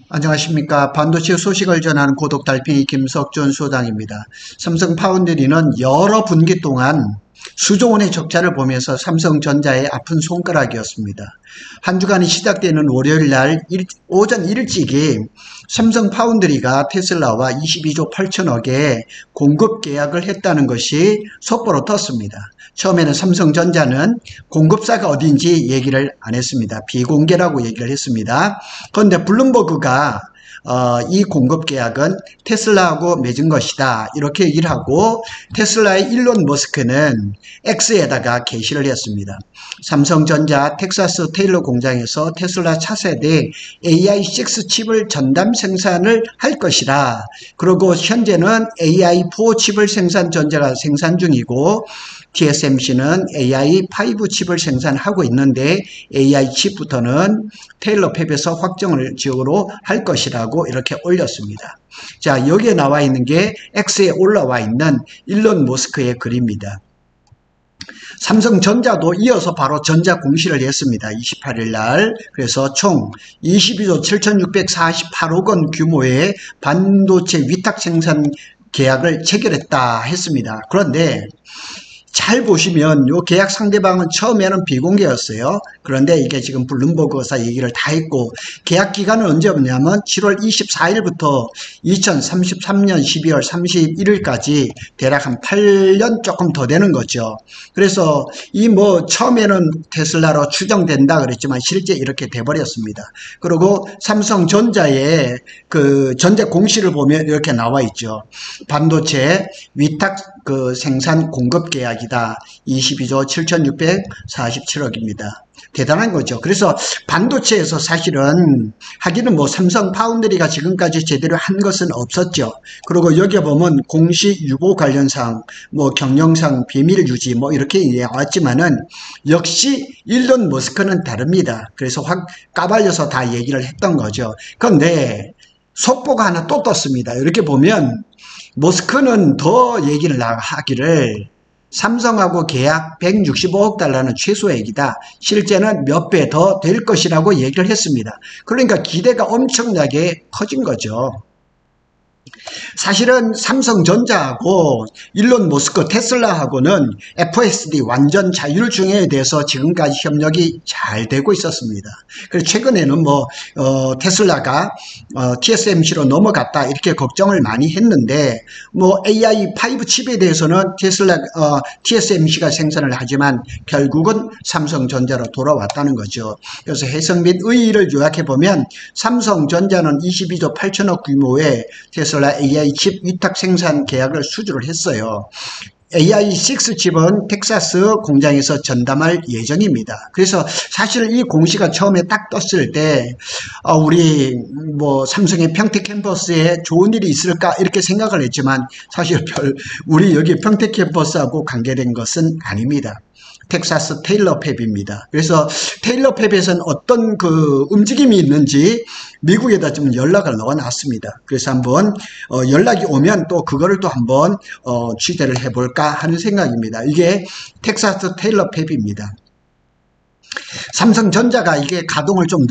안녕하십니까. 반도체 소식을 전하는 고독 달팽이 김석준 소장입니다. 삼성 파운드리는 여러 분기 동안 수조 원의 적자를 보면서 삼성전자의 아픈 손가락이었습니다. 한 주간이 시작되는 월요일 날 오전 일찍이 삼성 파운드리가 테슬라와 22조 8천억의 공급 계약을 했다는 것이 속보로 떴습니다. 처음에는 삼성전자는 공급사가 어딘지 얘기를 안 했습니다. 비공개라고 얘기를 했습니다. 그런데 블룸버그가 이 공급 계약은 테슬라하고 맺은 것이다 이렇게 얘기를 하고, 테슬라의 일론 머스크는 X에다가 게시를 했습니다. 삼성전자 텍사스 테일러 공장에서 테슬라 차세대 AI6 칩을 전담 생산을 할 것이라, 그리고 현재는 AI4 칩을 전자가 생산 중이고 TSMC는 AI5 칩을 생산하고 있는데 AI 칩부터는 테일러 팹에서 확정을 지역으로 할 것이라고 이렇게 올렸습니다. 자, 여기에 나와 있는 게 X에 올라와 있는 일론 머스크의 글입니다. 삼성전자도 이어서 바로 전자 공시를 했습니다. 28일 날. 그래서 총 22조 7,648억 원 규모의 반도체 위탁 생산 계약을 체결했다 했습니다. 그런데 잘 보시면 요 계약 상대방은 처음에는 비공개였어요. 그런데 이게 지금 블룸버그사 얘기를 다 했고, 계약 기간은 언제였냐면 7월 24일부터 2033년 12월 31일까지 대략 한 8년 조금 더 되는 거죠. 그래서 이 처음에는 테슬라로 추정된다 그랬지만 실제 이렇게 돼버렸습니다. 그리고 삼성전자의 그 전제 공시를 보면 이렇게 나와 있죠. 반도체 위탁 생산 공급 계약이다. 22조 7,647억입니다. 대단한 거죠. 그래서 반도체에서 사실은 하기는 삼성 파운드리가 지금까지 제대로 한 것은 없었죠. 그리고 여기 보면 공시 유보 관련상, 경영상 비밀 유지 이렇게 나왔지만은 역시 일론 머스크는 다릅니다. 그래서 확 까발려서 다 얘기를 했던 거죠. 그런데 속보가 하나 또 떴습니다. 이렇게 보면 머스크는 더 얘기를 하기를 삼성하고 계약 165억 달러는 최소액이다. 실제는 몇 배 더 될 것이라고 얘기를 했습니다. 그러니까 기대가 엄청나게 커진 거죠. 사실은 삼성전자하고 일론 머스크 테슬라하고는 FSD 완전 자율주행에 대해서 지금까지 협력이 잘 되고 있었습니다. 그래서 최근에는 테슬라가 TSMC로 넘어갔다 이렇게 걱정을 많이 했는데, AI5 칩에 대해서는 TSMC가 생산을 하지만 결국은 삼성전자로 돌아왔다는 거죠. 그래서 해성민 의의를 요약해 보면 삼성전자는 22조 8천억 규모의 테슬라 AI 칩 위탁 생산 계약을 수주를 했어요. AI6 칩은 텍사스 공장에서 전담할 예정입니다. 그래서 사실 이 공시가 처음에 딱 떴을 때 우리 삼성의 평택 캠퍼스에 좋은 일이 있을까 이렇게 생각을 했지만 사실 우리 여기 평택 캠퍼스하고 관계된 것은 아닙니다. 텍사스 테일러 팹입니다. 그래서 테일러 팹에서는 어떤 움직임이 있는지 미국에다 좀 연락을 넣어놨습니다. 그래서 한번 연락이 오면 또 그거를 또 한번 취재를 해볼까 하는 생각입니다. 이게 텍사스 테일러 팹입니다. 삼성전자가 이게 가동을 좀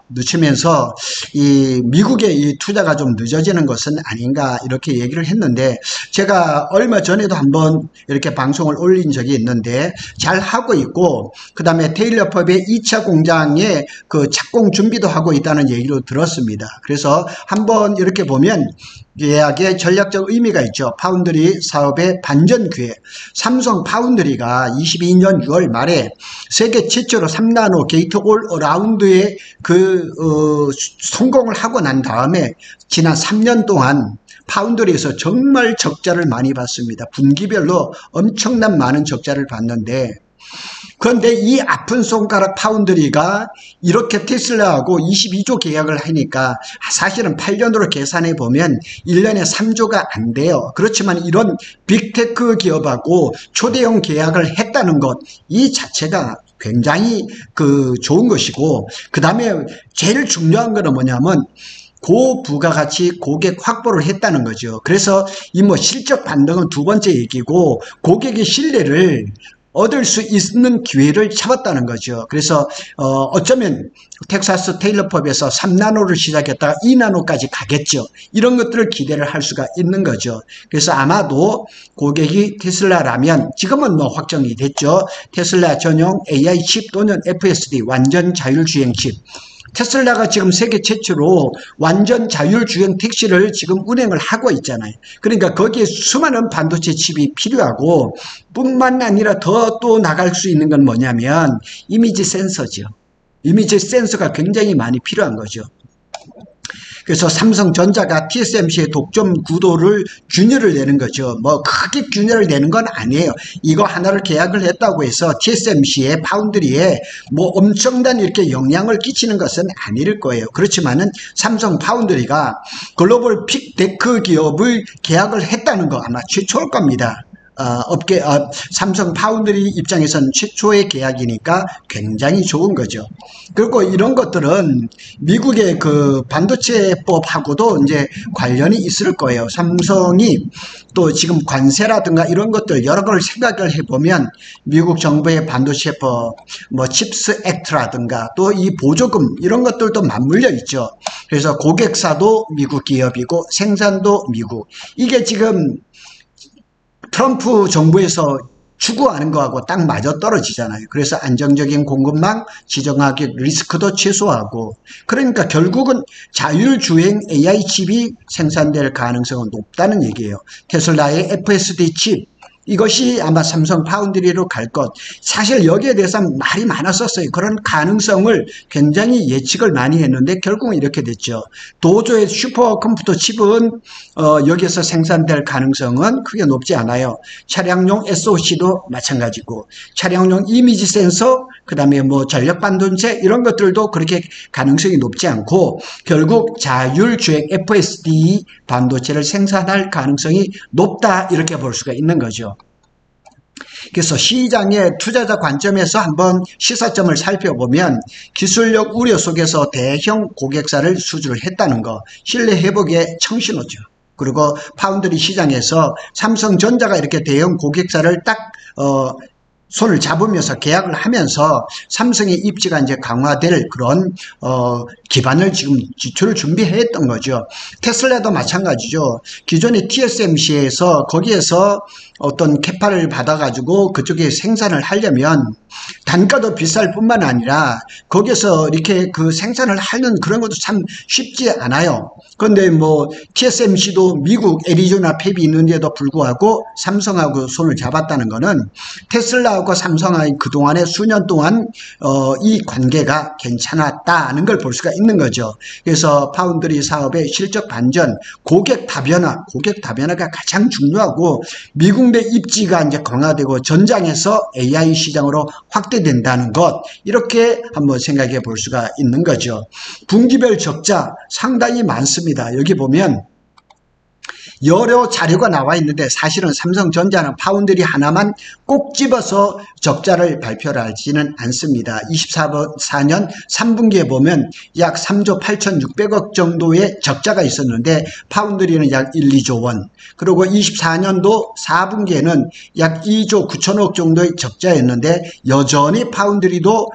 늦추면서 이 미국의 이 투자가 좀 늦어지는 것은 아닌가 이렇게 얘기를 했는데, 제가 얼마 전에도 한번 이렇게 방송을 올린 적이 있는데 잘 하고 있고, 그 다음에 테일러 팹의 2차 공장에 착공 준비도 하고 있다는 얘기를 들었습니다. 그래서 한번 이렇게 보면 계약의 전략적 의미가 있죠. 파운드리 사업의 반전 기회. 삼성 파운드리가 22년 6월 말에 세계 최초로 3나노 게이트 올 어라운드에 성공을 하고 난 다음에 지난 3년 동안 파운드리에서 정말 적자를 많이 봤습니다. 분기별로 엄청난 많은 적자를 봤는데, 그런데 이 아픈 손가락 파운드리가 이렇게 테슬라하고 22조 계약을 하니까 사실은 8년으로 계산해 보면 1년에 3조가 안 돼요. 그렇지만 이런 빅테크 기업하고 초대형 계약을 했다는 것, 이 자체가 굉장히 좋은 것이고, 그 다음에 제일 중요한 거는 뭐냐면 고부가가치 고객 확보를 했다는 거죠. 그래서 이 실적 반등은 두 번째 얘기고, 고객의 신뢰를 얻을 수 있는 기회를 잡았다는 거죠. 그래서 어쩌면 텍사스 테일러펍에서 3나노를 시작했다가 2나노까지 가겠죠. 이런 것들을 기대를 할 수가 있는 거죠. 그래서 아마도 고객이 테슬라라면 지금은 뭐 확정이 됐죠. 테슬라 전용 AI 칩 또는 FSD 완전 자율주행 칩. 테슬라가 지금 세계 최초로 완전 자율주행 택시를 지금 운행을 하고 있잖아요. 그러니까 거기에 수많은 반도체 칩이 필요하고 뿐만 아니라 더 또 나갈 수 있는 건 뭐냐면 이미지 센서죠. 이미지 센서가 굉장히 많이 필요한 거죠. 그래서 삼성전자가 TSMC의 독점 구도를 균열을 내는 거죠. 뭐 크게 균열을 내는 건 아니에요. 이거 하나를 계약을 했다고 해서 TSMC의 파운드리에 뭐 엄청난 이렇게 영향을 끼치는 것은 아닐 거예요. 그렇지만은 삼성 파운드리가 글로벌 픽테크 기업을 계약을 했다는 거 아마 최초일 겁니다. 삼성 파운드리 입장에서는 최초의 계약이니까 굉장히 좋은 거죠. 그리고 이런 것들은 미국의 그 반도체법하고도 이제 관련이 있을 거예요. 삼성이 또 지금 관세라든가 이런 것들 여러 걸 생각을 해보면 미국 정부의 반도체법, 뭐 칩스 액트라든가 또 이 보조금 이런 것들도 맞물려 있죠. 그래서 고객사도 미국 기업이고 생산도 미국. 이게 지금 트럼프 정부에서 추구하는 거하고 딱 맞아떨어지잖아요. 그래서 안정적인 공급망, 지정학적 리스크도 최소화하고 그러니까 결국은 자율주행 AI 칩이 생산될 가능성은 높다는 얘기예요. 테슬라의 FSD 칩 이것이 아마 삼성 파운드리로 갈 것. 사실 여기에 대해서 말이 많았었어요. 그런 가능성을 굉장히 예측을 많이 했는데 결국은 이렇게 됐죠. 도저의 슈퍼컴퓨터 칩은 여기에서 생산될 가능성은 크게 높지 않아요. 차량용 SoC도 마찬가지고 차량용 이미지 센서 그 다음에 뭐 전력 반도체 이런 것들도 그렇게 가능성이 높지 않고 결국 자율주행 FSD 반도체를 생산할 가능성이 높다 이렇게 볼 수가 있는 거죠. 그래서 시장의 투자자 관점에서 한번 시사점을 살펴보면 기술력 우려 속에서 대형 고객사를 수주를 했다는 거 신뢰 회복의 청신호죠. 그리고 파운드리 시장에서 삼성전자가 이렇게 대형 고객사를 딱 손을 잡으면서 계약을 하면서 삼성의 입지가 이제 강화될 그런 기반을 지금 기초를 준비했던 거죠. 테슬라도 마찬가지죠. 기존의 TSMC에서 거기에서 어떤 캐파를 받아가지고 그쪽에 생산을 하려면 단가도 비쌀 뿐만 아니라 거기에서 이렇게 그 생산을 하는 그런 것도 참 쉽지 않아요. 그런데 뭐 TSMC도 미국 애리조나 팹이 있는데도 불구하고 삼성하고 손을 잡았다는 거는 테슬라하고 삼성하고 그동안에 수년 동안 이 관계가 괜찮았다는 걸 볼 수가 있는 거죠. 그래서 파운드리 사업의 실적 반전, 고객 다변화가 가장 중요하고 미국 내 입지가 이제 강화되고 전장에서 AI 시장으로 확대된다는 것 이렇게 한번 생각해 볼 수가 있는 거죠. 분기별 적자 상당히 많습니다. 여기 보면 여러 자료가 나와 있는데 사실은 삼성전자는 파운드리 하나만 꼭 집어서 적자를 발표를 하지는 않습니다. 24년 3분기에 보면 약 3조 8,600억 정도의 적자가 있었는데 파운드리는 약 1, 2조 원 그리고 24년도 4분기에는 약 2조 9천억 정도의 적자였는데 여전히 파운드리도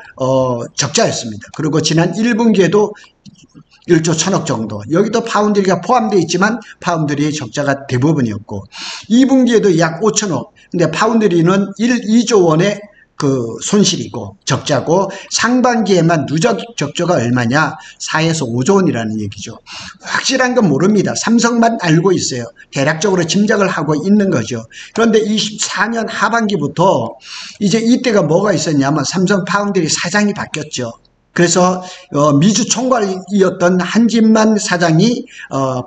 적자였습니다. 그리고 지난 1분기에도 1조 1천억 정도. 여기도 파운드리가 포함되어 있지만 파운드리의 적자가 대부분이었고 2분기에도 약 5천억. 근데 파운드리는 2조 원의 그 손실이고 적자고 상반기에만 누적 적자가 얼마냐 4에서 5조 원이라는 얘기죠. 확실한 건 모릅니다. 삼성만 알고 있어요. 대략적으로 짐작을 하고 있는 거죠. 그런데 24년 하반기부터 이제 이때가 뭐가 있었냐면 삼성 파운드리 사장이 바뀌었죠. 그래서 미주 총괄이었던 한진만 사장이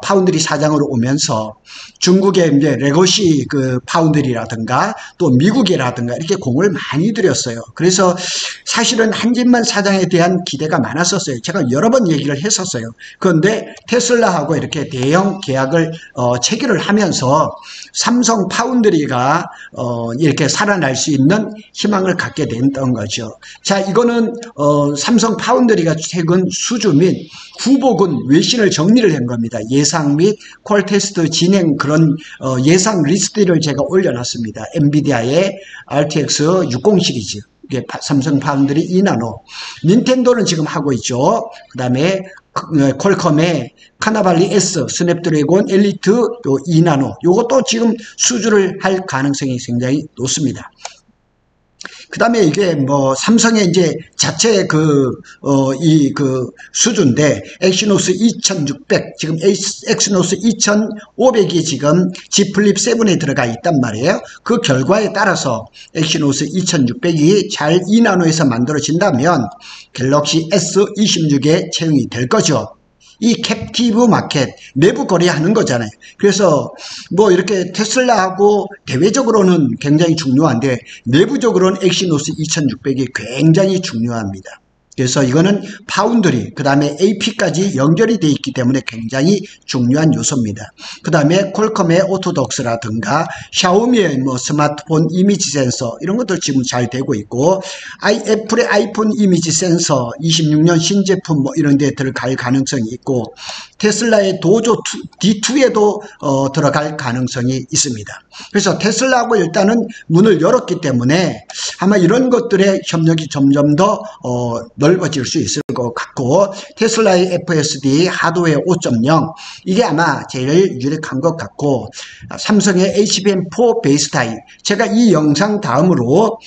파운드리 사장으로 오면서 중국의 이제 레거시 그 파운드리라든가 또 미국이라든가 이렇게 공을 많이 들였어요. 그래서 사실은 한진만 사장에 대한 기대가 많았었어요. 제가 여러 번 얘기를 했었어요. 그런데 테슬라하고 이렇게 대형 계약을 체결을 하면서 삼성 파운드리가 이렇게 살아날 수 있는 희망을 갖게 됐던 거죠. 자, 이거는 삼성 파운드리가 최근 수주 및 후보군 외신을 정리를 한 겁니다. 예상 및 콜 테스트 진행 그런 예상 리스트를 제가 올려놨습니다. 엔비디아의 RTX 60 시리즈, 삼성 파운드리 2나노, 닌텐도는 지금 하고 있죠. 그 다음에 퀄컴의 카나발리 S, 스냅드래곤 엘리트 2나노, 요것도 지금 수주를 할 가능성이 굉장히 높습니다. 그 다음에 이게 뭐 삼성의 이제 자체 수주인데 엑시노스 2600, 지금 엑시노스 2500이 지금 G 플립 7에 들어가 있단 말이에요. 그 결과에 따라서 엑시노스 2600이 잘 2나노에서 만들어진다면 갤럭시 S26에 채용이 될 거죠. 이 캡티브 마켓, 내부 거래하는 거잖아요. 그래서 뭐 이렇게 테슬라하고 대외적으로는 굉장히 중요한데 내부적으로는 엑시노스 2600이 굉장히 중요합니다. 그래서 이거는 파운드리, 그 다음에 AP까지 연결이 되어 있기 때문에 굉장히 중요한 요소입니다. 그 다음에 퀄컴의 오토독스라든가 샤오미의 뭐 스마트폰 이미지 센서 이런 것들 지금 잘 되고 있고, 애플의 아이폰 이미지 센서 26년 신제품 뭐 이런 데 들어갈 가능성이 있고, 테슬라의 도조 D2에도 들어갈 가능성이 있습니다. 그래서 테슬라하고 일단은 문을 열었기 때문에 아마 이런 것들의 협력이 점점 더 넓어질 수 있을 것 같고, 테슬라의 FSD 하드웨어 5.0 이게 아마 제일 유력한 것 같고, 삼성의 HBM4 베이스 타입, 제가 이 영상 다음으로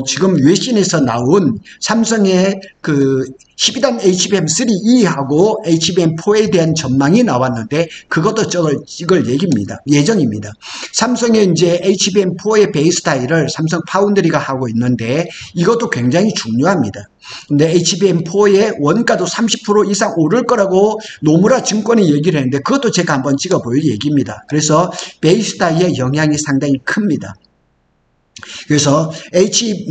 지금 외신에서 나온 삼성의 그 12단 HBM3E하고 HBM4에 대한 전망이 나왔는데 그것도 찍을 예정입니다. 삼성의 이제 HBM4의 베이스 타입을 삼성 파운드리가 하고 있는데 이것도 굉장히 중요합니다. 근데 HBM4의 원가도 30% 이상 오를 거라고 노무라 증권이 얘기를 했는데 그것도 제가 한번 찍어 보일 얘기입니다. 그래서 베이스 타입의 영향이 상당히 큽니다. 그래서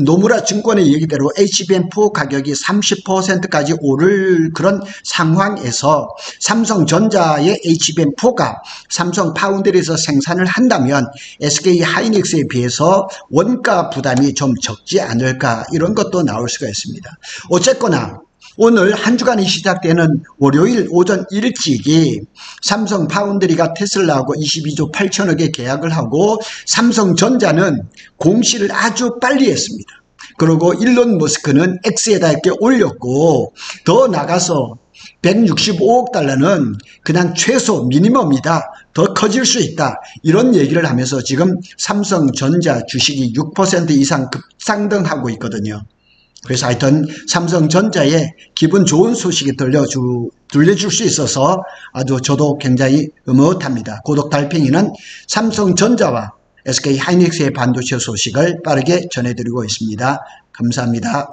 노무라 증권의 얘기대로 HBM4 가격이 30%까지 오를 그런 상황에서 삼성전자의 HBM4가 삼성 파운드리에서 생산을 한다면 SK 하이닉스에 비해서 원가 부담이 좀 적지 않을까, 이런 것도 나올 수가 있습니다. 어쨌거나 오늘 한 주간이 시작되는 월요일 오전 일찍이 삼성 파운드리가 테슬라하고 22조 8천억의 계약을 하고, 삼성전자는 공시를 아주 빨리 했습니다. 그리고 일론 머스크는 X에다 이렇게 올렸고, 더 나가서 165억 달러는 그냥 최소 미니멈이다, 더 커질 수 있다, 이런 얘기를 하면서 지금 삼성전자 주식이 6% 이상 급상승하고 있거든요. 그래서 하여튼 삼성전자에 기분 좋은 소식이 들려줄 수 있어서 아주 저도 굉장히 흐뭇합니다. 고독 달팽이는 삼성전자와 SK 하이닉스의 반도체 소식을 빠르게 전해드리고 있습니다. 감사합니다.